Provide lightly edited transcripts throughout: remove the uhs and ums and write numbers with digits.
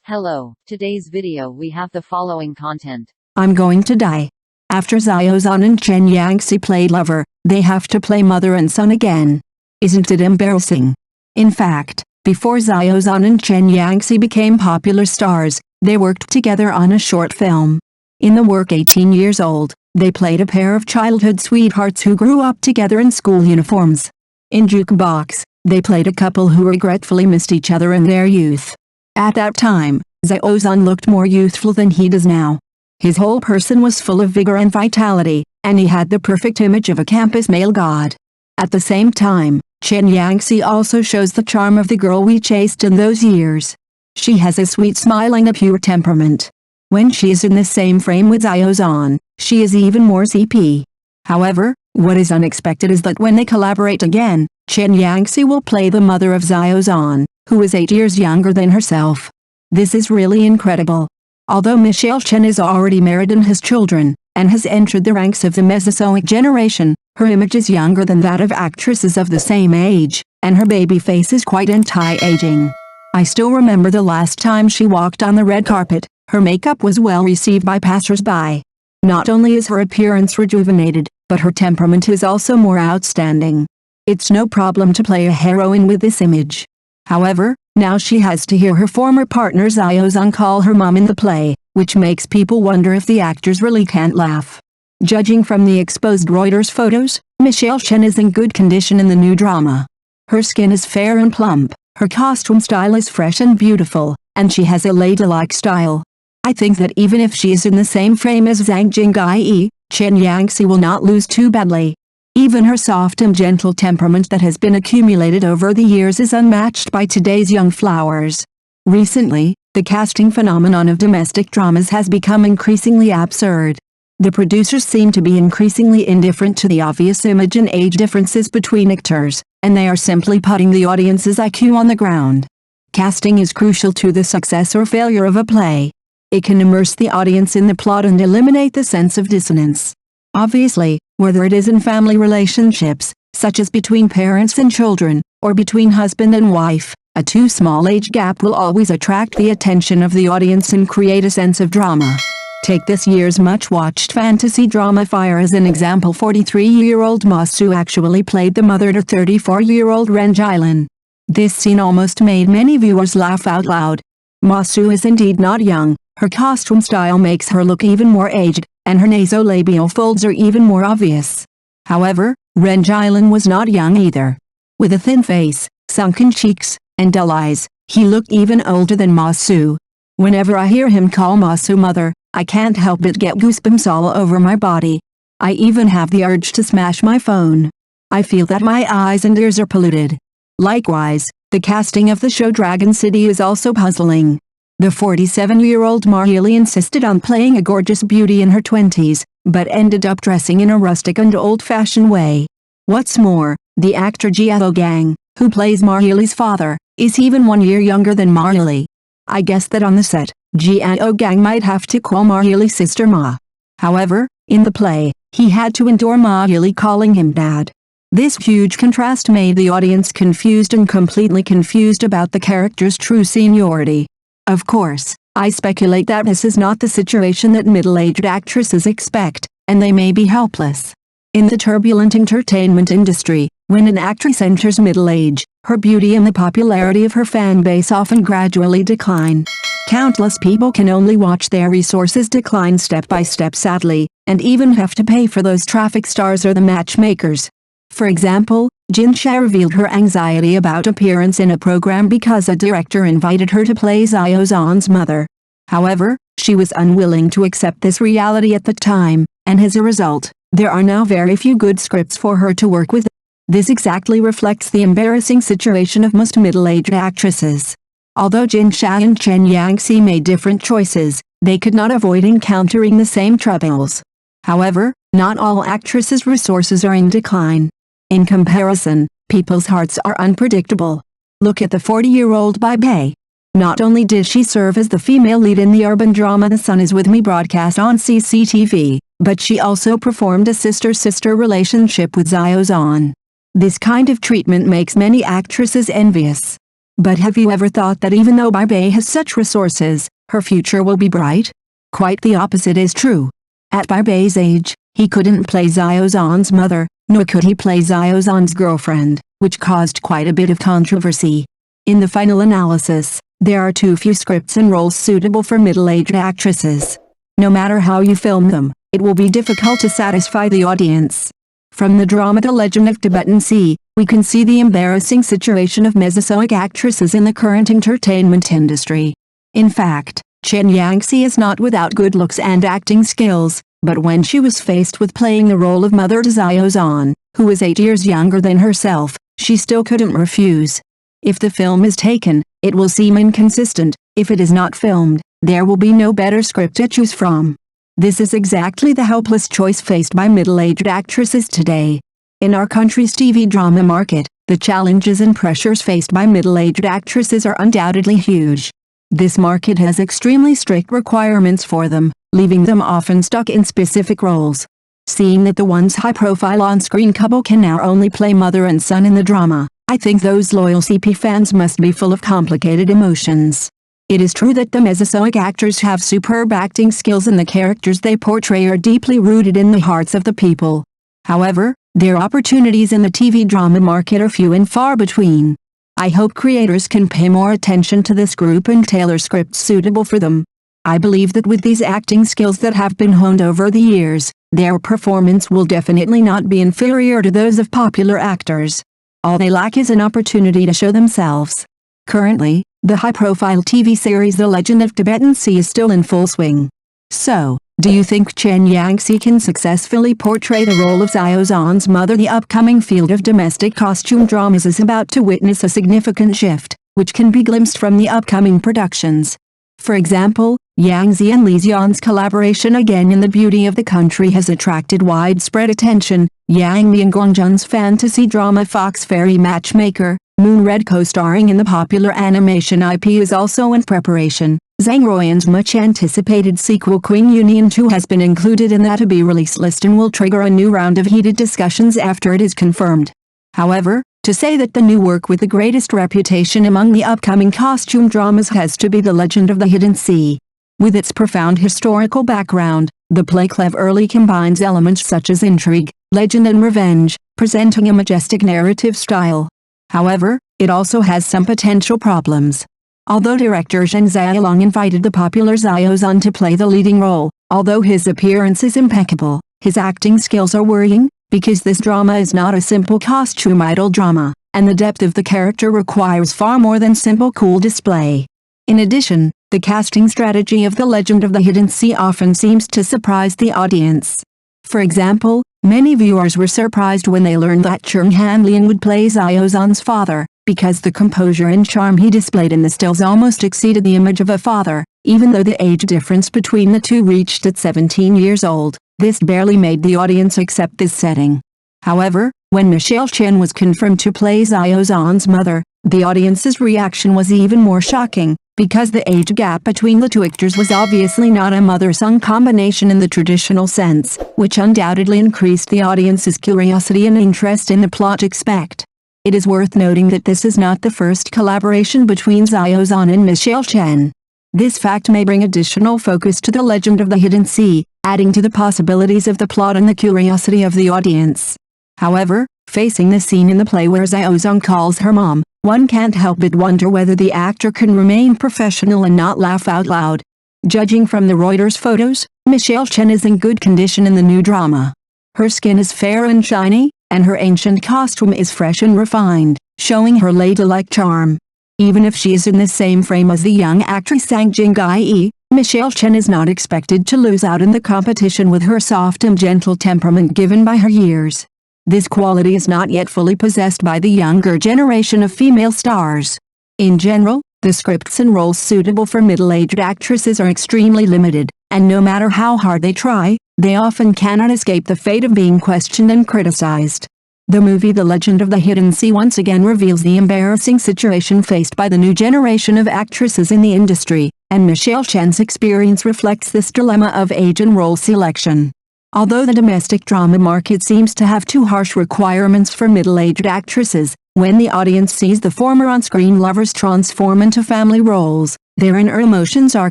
Hello, today's video we have the following content. I'm going to die. After Xiao Zhan and Chen Yanxi played lover, they have to play mother and son again. Isn't it embarrassing? In fact, before Xiao Zhan and Chen Yanxi became popular stars, they worked together on a short film. In the work 18 years old, they played a pair of childhood sweethearts who grew up together in school uniforms. In Jukebox, they played a couple who regretfully missed each other in their youth. At that time, Xiao Zhan looked more youthful than he does now. His whole person was full of vigor and vitality, and he had the perfect image of a campus male god. At the same time, Chen Yanxi also shows the charm of the girl we chased in those years. She has a sweet smile and a pure temperament. When she is in the same frame with Xiao Zhan, she is even more CP. However, what is unexpected is that when they collaborate again, Chen Yanxi will play the mother of Xiao Zhan, who is 8 years younger than herself. This is really incredible. Although Chen is already married and has children, and has entered the ranks of the Mesozoic generation, her image is younger than that of actresses of the same age, and her baby face is quite anti-aging. I still remember the last time she walked on the red carpet. Her makeup was well received by passers-by. Not only is her appearance rejuvenated, but her temperament is also more outstanding. It's no problem to play a heroine with this image. However, now she has to hear her former partner Xiao Zhan call her mom in the play, which makes people wonder if the actors really can't laugh. Judging from the exposed Reuters photos, Chen is in good condition in the new drama. Her skin is fair and plump, her costume style is fresh and beautiful, and she has a ladylike style. I think that even if she is in the same frame as Zhang Jingyi, Chen Yanxi will not lose too badly. Even her soft and gentle temperament that has been accumulated over the years is unmatched by today's young flowers. Recently, the casting phenomenon of domestic dramas has become increasingly absurd. The producers seem to be increasingly indifferent to the obvious image and age differences between actors, and they are simply putting the audience's IQ on the ground. Casting is crucial to the success or failure of a play. It can immerse the audience in the plot and eliminate the sense of dissonance. Obviously, whether it is in family relationships, such as between parents and children, or between husband and wife, a too small age gap will always attract the attention of the audience and create a sense of drama. Take this year's much-watched fantasy drama Fire as an example. 43-year-old Ma Su actually played the mother to 34-year-old Ren Jilan. This scene almost made many viewers laugh out loud. Ma Su is indeed not young, her costume style makes her look even more aged, and her nasolabial folds are even more obvious. However, Ren Jilan was not young either. With a thin face, sunken cheeks, and dull eyes, he looked even older than Ma Su. Whenever I hear him call Ma Su mother, I can't help but get goosebumps all over my body. I even have the urge to smash my phone. I feel that my eyes and ears are polluted. Likewise, the casting of the show Dragon City is also puzzling. The 47-year-old Marhili insisted on playing a gorgeous beauty in her 20s, but ended up dressing in a rustic and old-fashioned way. What's more, the actor Xiao Zhan, who plays Marhili's father, is even 1 year younger than Marhili. I guess that on the set, Xiao Zhan might have to call Marhili sister Ma. However, in the play, he had to endure Marhili calling him dad. This huge contrast made the audience confused and completely confused about the character's true seniority. Of course, I speculate that this is not the situation that middle-aged actresses expect, and they may be helpless. In the turbulent entertainment industry, when an actress enters middle age, her beauty and the popularity of her fan base often gradually decline. Countless people can only watch their resources decline step by step sadly, and even have to pay for those traffic stars or the matchmakers. For example, Yanxi revealed her anxiety about appearance in a program because a director invited her to play Xiao Zhan's mother. However, she was unwilling to accept this reality at the time, and as a result, there are now very few good scripts for her to work with. This exactly reflects the embarrassing situation of most middle-aged actresses. Although Yanxi and Chen Yanxi made different choices, they could not avoid encountering the same troubles. However, not all actresses' resources are in decline. In comparison, people's hearts are unpredictable. Look at the 40-year-old Bai Bei. Not only did she serve as the female lead in the urban drama The Sun Is With Me broadcast on CCTV, but she also performed a sister-sister relationship with Xiao Zhan. This kind of treatment makes many actresses envious. But have you ever thought that even though Barbie has such resources, her future will be bright? Quite the opposite is true. At Barbie's age, he couldn't play Xiao Zhan's mother, nor could he play Xiao Zhan's girlfriend, which caused quite a bit of controversy. In the final analysis, there are too few scripts and roles suitable for middle-aged actresses. No matter how you film them, it will be difficult to satisfy the audience. From the drama The Legend of Tibetan Sea, we can see the embarrassing situation of Mesozoic actresses in the current entertainment industry. In fact, Chen Yanxi is not without good looks and acting skills, but when she was faced with playing the role of mother to Xiao Zhan, who was 8 years younger than herself, she still couldn't refuse. If the film is taken, it will seem inconsistent. If it is not filmed, there will be no better script to choose from. This is exactly the helpless choice faced by middle-aged actresses today. In our country's TV drama market, the challenges and pressures faced by middle-aged actresses are undoubtedly huge. This market has extremely strict requirements for them, leaving them often stuck in specific roles. Seeing that the once high-profile on-screen couple can now only play mother and son in the drama, I think those loyal CP fans must be full of complicated emotions. It is true that the Mesozoic actors have superb acting skills and the characters they portray are deeply rooted in the hearts of the people. However, their opportunities in the TV drama market are few and far between. I hope creators can pay more attention to this group and tailor scripts suitable for them. I believe that with these acting skills that have been honed over the years, their performance will definitely not be inferior to those of popular actors. All they lack is an opportunity to show themselves. Currently, the high-profile TV series The Legend of Tibetan Sea is still in full swing. So, do you think Chen Yanxi can successfully portray the role of Xiao Zhan's mother? The upcoming field of domestic costume dramas is about to witness a significant shift, which can be glimpsed from the upcoming productions. For example, Yanxi and Li Xian's collaboration again in The Beauty of the Country has attracted widespread attention. Yang Mi and Guangjun's fantasy drama Fox Fairy Matchmaker, Moon Red co-starring in the popular animation IP is also in preparation. Zhang Ruoyan's much-anticipated sequel Queen Union 2 has been included in the to-be-released list and will trigger a new round of heated discussions after it is confirmed. However, to say that the new work with the greatest reputation among the upcoming costume dramas has to be The Legend of the Hidden Sea. With its profound historical background, the play cleverly combines elements such as intrigue, legend and revenge, presenting a majestic narrative style. However, it also has some potential problems. Although director Zhang Xiaolong invited the popular Xiao Zhan to play the leading role, although his appearance is impeccable, his acting skills are worrying, because this drama is not a simple costume idol drama, and the depth of the character requires far more than simple cool display. In addition, the casting strategy of The Legend of the Hidden Sea often seems to surprise the audience. For example, many viewers were surprised when they learned that Chen Hanlian would play Xiao Zhan's father, because the composure and charm he displayed in the stills almost exceeded the image of a father, even though the age difference between the two reached at 17 years old. This barely made the audience accept this setting. However, when Michelle Chen was confirmed to play Xiao Zhan's mother, the audience's reaction was even more shocking, because the age gap between the two actors was obviously not a mother-son combination in the traditional sense, which undoubtedly increased the audience's curiosity and interest in the plot. It is worth noting that this is not the first collaboration between Xiao Zhan and Michelle Chen. This fact may bring additional focus to The Legend of the Hidden Sea, adding to the possibilities of the plot and the curiosity of the audience. However, facing the scene in the play where Xiao Zhan calls her mom, one can't help but wonder whether the actor can remain professional and not laugh out loud. Judging from the Reuters photos, Michelle Chen is in good condition in the new drama. Her skin is fair and shiny, and her ancient costume is fresh and refined, showing her ladylike charm. Even if she is in the same frame as the young actress Zhang Jingyi, Michelle Chen is not expected to lose out in the competition with her soft and gentle temperament given by her years. This quality is not yet fully possessed by the younger generation of female stars. In general, the scripts and roles suitable for middle-aged actresses are extremely limited, and no matter how hard they try, they often cannot escape the fate of being questioned and criticized. The movie The Legend of the Hidden Sea once again reveals the embarrassing situation faced by the new generation of actresses in the industry, and Michelle Chen's experience reflects this dilemma of age and role selection. Although the domestic drama market seems to have too harsh requirements for middle-aged actresses, When the audience sees the former on-screen lovers transform into family roles, their inner emotions are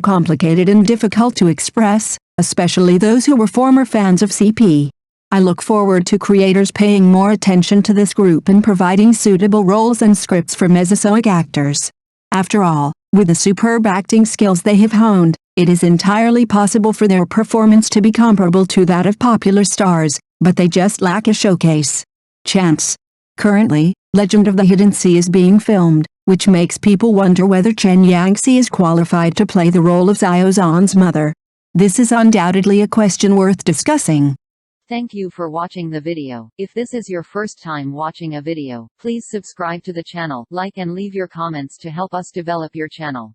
complicated and difficult to express, especially those who were former fans of CP. I look forward to creators paying more attention to this group and providing suitable roles and scripts for Mesozoic actors. After all, with the superb acting skills they have honed, it is entirely possible for their performance to be comparable to that of popular stars, but they just lack a showcase. Chance. Currently, Legend of the Hidden Sea is being filmed, which makes people wonder whether Chen Yanxi is qualified to play the role of Xiao Zhan's mother. This is undoubtedly a question worth discussing. Thank you for watching the video. If this is your first time watching a video, please subscribe to the channel, like and leave your comments to help us develop your channel.